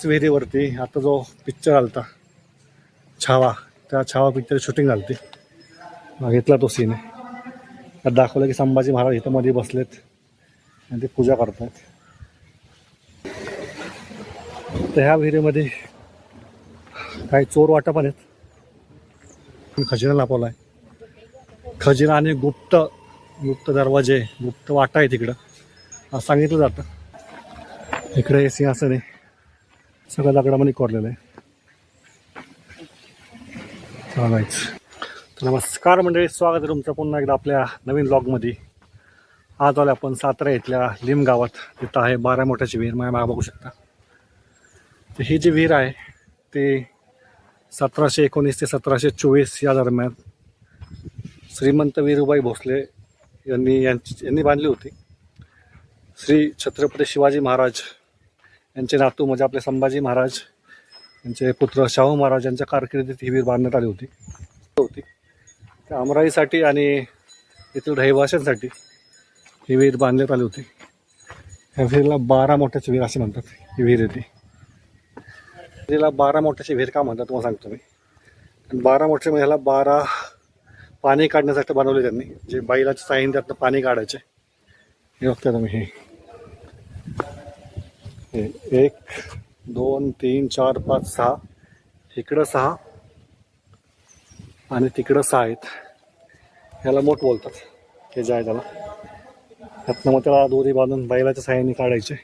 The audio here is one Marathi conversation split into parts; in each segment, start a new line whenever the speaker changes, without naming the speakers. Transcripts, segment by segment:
ह्याच विहिरीवरती आता जो पिक्चर आलता छावा, त्या छावा पिक्चर शूटिंग झालती. घेतला तो सीन आहे. त्यात दाखवलं की संभाजी महाराज इथं मध्ये बसलेत आणि ते पूजा करतात. तर ह्या विहिरीमध्ये काही चोर वाटा पण आहेत. खजिना लपवला आहे. खजिना आणि गुप्त दरवाजे, गुप्त वाटा आहे तिकडं असं सांगितलं जातं. इकडे सिंहासन आहे, सगळं दगडामध्ये कोरलेलं आहे. चालायचं. नमस्कार मंडळी, स्वागत आहे तुमचं पुन्हा एकदा आपल्या नवीन ब्लॉगमध्ये. आज आलो आपण सातारा इथल्या लिम गावात. तिथं आहे 12 मोठ्याची विहीर, माझ्या मागे बघू शकता. तर ही जी विहीर आहे ते 1719 ते 1724 या दरम्यान श्रीमंत वीरुबाई भोसले यांनी बांधली होती. श्री छत्रपती शिवाजी महाराज यांचे नातू म्हणजे आपले संभाजी महाराज यांचे पुत्र शाहू महाराज यांच्या कारकिर्दीत ही विहीर बांधण्यात आली होती. त्या अमराईसाठी आणि येथील रहिवाशांसाठी ही विहीर बांधण्यात आली होती. ह्या विहिरीला 12 मोठ्याची विहीर असे म्हणतात. ही विहीर येते विहिरीला 12 मोठ्याची विहीर का म्हणतात तुम्हाला सांगतो मी. 12 मोठे म्हणजे ह्याला 12 पाणी काढण्यासाठी बनवले त्यांनी. जे बैलाच्या साह्याने त्यातनं पाणी काढायचे. हे बघता तुम्ही, हे 1 2 3 4 5 6, इकडं 6 आणि तिकडं 6 आहेत. ह्याला मोठ बोलतात. हे जे आहे त्याला, त्यातनं मग त्याला दोरी बांधून बैलाच्या साह्याने काढायचे.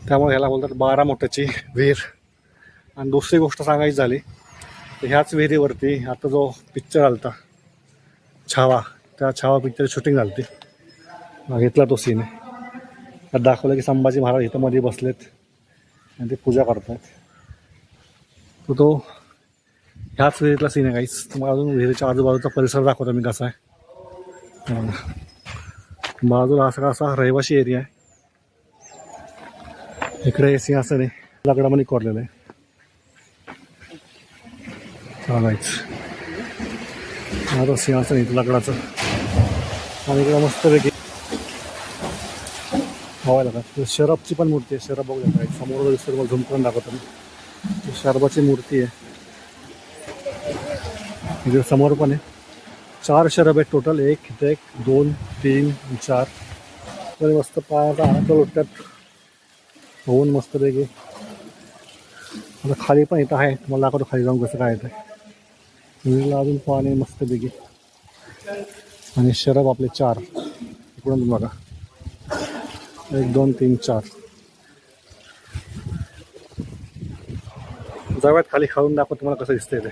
त्यामुळे ह्याला बोलतात 12 मोठ्याची विहीर. आणि दुसरी गोष्ट सांगायची झाली तर ह्याच विहिरीवरती आता जो पिक्चर आलता छावा, त्या छावा पिक्चर शूटिंग झालती. घेतला तो सीन आहे. त्यात दाखवलं की संभाजी महाराज इथं मध्ये बसलेत आणि ते पूजा करतात. तो ह्याच विहिरीतला सीन आहे काहीच. तुम्हाला अजून विहिरीच्या आजूबाजूचा परिसर दाखवतो मी कसा आहे. बाजूला असा रहिवाशी एरिया आहे. इकडे सिंहासन आहे, दगडामध्ये कोरलेलं आहे. चालायचं. आता सिंहासन इथं दगडाचं आणि इकडं मस्तपैकी हवायला का शरबची पण मूर्ती आहे. शरब बघू शकता समोर दिसतं, मला झूम करून दाखवतो मी. शरबाची मूर्ती आहे इकडे समोर पण आहे. 4 शरब आहेत टोटल. 1 2 3 4. तर मस्त पायाचा हात लोटतात होऊन मस्तपैकी. आता खाली पण इथं आहे, तुम्हाला दाखवतो खाली जाऊन कसं काय येतं. विहिरीला अजून पाणी मस्तपैकी. आणि शरब आपले 4 इकडून बघा. 1 2 3 4. जाऊयात खाली, खाऊन दाखवतो तुम्हाला कसं दिसतंय ते.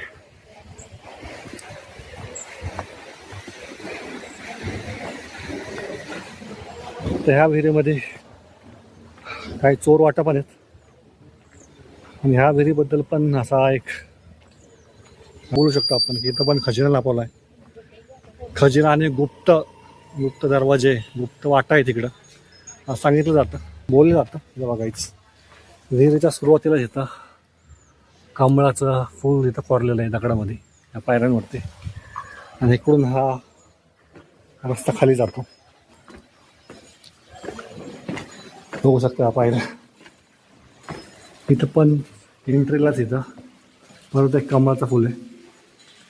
तर ह्या विहिरीमध्ये काही चोर वाटा पण आहेत. आणि ह्या विहिरीबद्दल पण असा एक बोलू शकतो आपण की इथं पण खजिना लपवला आहे. खजिना आणि गुप्त दरवाजे, गुप्त वाटा आहे तिकडं असं सांगितलं जातं, बोललं जातं. हे बघायचं. विहिरीच्या सुरुवातीला इथं कमळाचं फूल इथं कोरलेलं आहे दगडामध्ये या पायऱ्यांवरती. आणि इकडून हा रस्ता खाली जातो. बघू शकता पायऱ्या. इथं पण एंट्रीलाच इथं परत एक कमळाचं फुल आहे.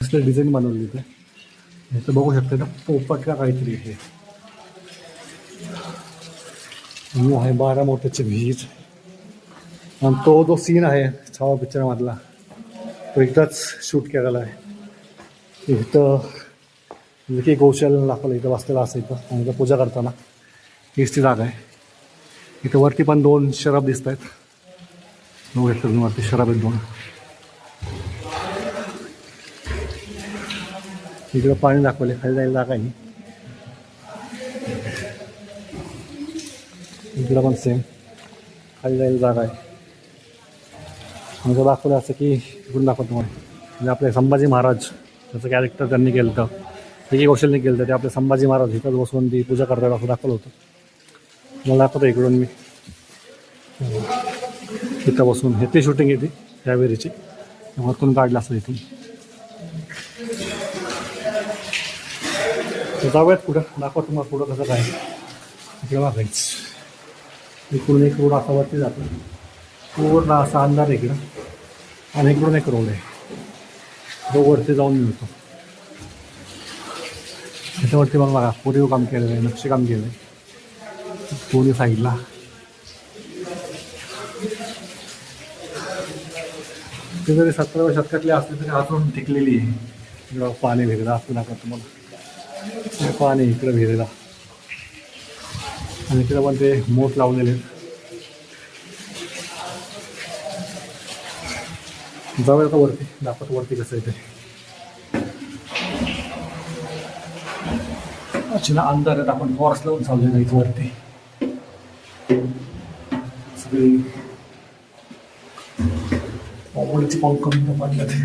मस्त डिझाईन बनवली इथे. इथं बघू शकता इथं पोपट का काहीतरी आहे. आहे 12 मोठ्याची विहीर. आणि तो जो सीन आहे छावा पिक्चरमधला तो इथंच शूट केलेला आहे. इथं विकी कौशल दाखवलं इथं बसलेला असं इथं. आणि इथं पूजा करताना हीच ती जागा आहे. इथं वरती पण 2 शरब दिसत आहेत. वरती शरब आहेत 2. इकडं पाणी दाखवले, खाली जायला जागा आहे. इकडं पण सेम खाली जायला जागा आहे. म्हणजे दाखवलं असं की इकडून दाखवतो तुम्हाला. म्हणजे आपले संभाजी महाराज त्याचं कॅरेक्टर त्यांनी केलं होतं, विकी कौशलने केलं होतं. ते आपले संभाजी महाराज इथंच बसून ती पूजा करतात असं दाखवलं होतं. मला दाखवतं इकडून मी इथं बसून. हे ते शूटिंग येते त्या विहिरीची. वरतून काढलं असं इथून. जाऊयात पुढं, दाखवा तुम्हाला पुढं कसं काय. इकडे बघायचं. इकडून एक रोड असा वरती जातो. पूर्ण असा अंधार आहे इकडं आणि इकडून एक रोड आहे, तो वरती जाऊन मिळतो. त्याच्यावरती मग बघा कोरीव काम केलेलं आहे, नक्षीकाम केलं आहे दोन्ही साईडला. ते जरी 17व्या शतकातली असली तरी अजून टिकलेली आहे. इकडं पाणी विहिरीला असं दाखवत तुम्हाला, पाणी इकडं विहिरीला आणि इकडं पण ते मोठ लावलेले आहेत. जाऊया का वरती, दाखवत वरती कसं आहे ते. अच्छा अंधार आहेत, आपण फॉर्स लावून चाललेलं इथं वरती. सगळी कॉमोडीची पंख पडलं ते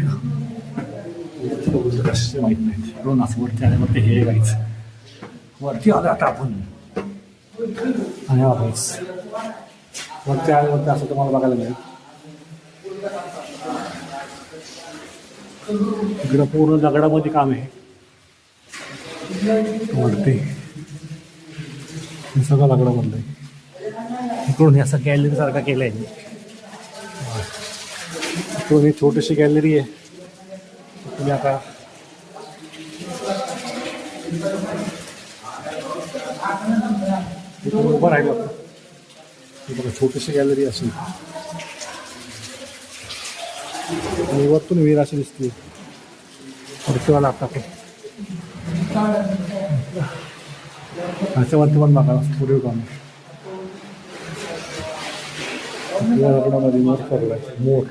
कशाचे माहीत नाहीत. म्हणून असं वरती आल्यावरती हे गायचं वरती आलं आता आपण आणि वागायच वरती आल्यावरती असं तुम्हाला बघायला मिळेल. इकडं पूर्ण दगडामध्ये काम आहे वरती, सगळं दगडामधलं आहे. इकडून हे असं गॅलरी सारखं केलं आहे. इकडून ही छोटीशी गॅलरी आहे. तुम्ही आता इकडून उभं राहिलं बघा, छोटीशी गॅलरी असेल आणि वरतून विहीर अशी दिसते. वरतीवाला आता ह्याच्यावरती पण बघा पुढे काम लग्नामध्ये मोर पडलाय. मोर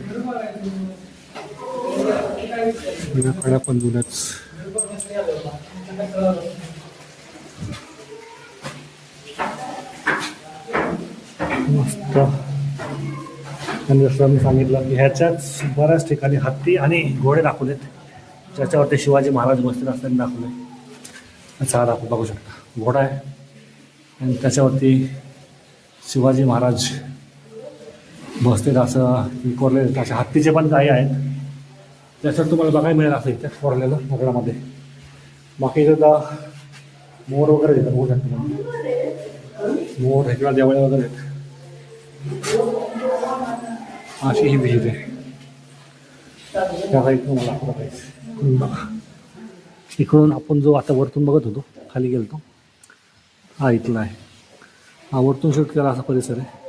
कड्या पण जुन्याच. मस्त. आणि जसं मी सांगितलं की ह्याच्याच बऱ्याच ठिकाणी हत्ती आणि घोडे दाखवलेत, ज्याच्यावरती शिवाजी महाराज बसलेले असताना दाखवले. अच्छा दाखवू बघू शकता घोडा आहे आणि त्याच्यावरती शिवाजी महाराज बसलेलं असं कोरलेलं. अशा हत्तीचे पण काही आहेत, त्याच्यात तुम्हाला बघायला मिळेल असं इथे कोरलेलं दगडामध्ये. बाकी इथं मोर वगैरे येतात बघू शकता तुम्ही. मोर ह्याच्या देवळे वगैरे आहेत. अशी ही विहीर आहे त्या इथून मला बघा. इकडून आपण जो आता वरतून बघत होतो खाली गेलतो, हा इथला आहे. हा वरतून शूट केला असा परिसर आहे.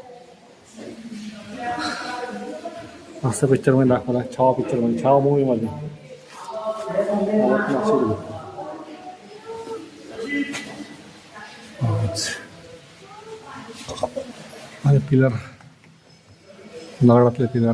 असं पिक्चरमध्ये दाखवला, छावा पिक्चरमध्ये, छावा मूवीमध्ये. आणि पिलर, दगडातले पिलर.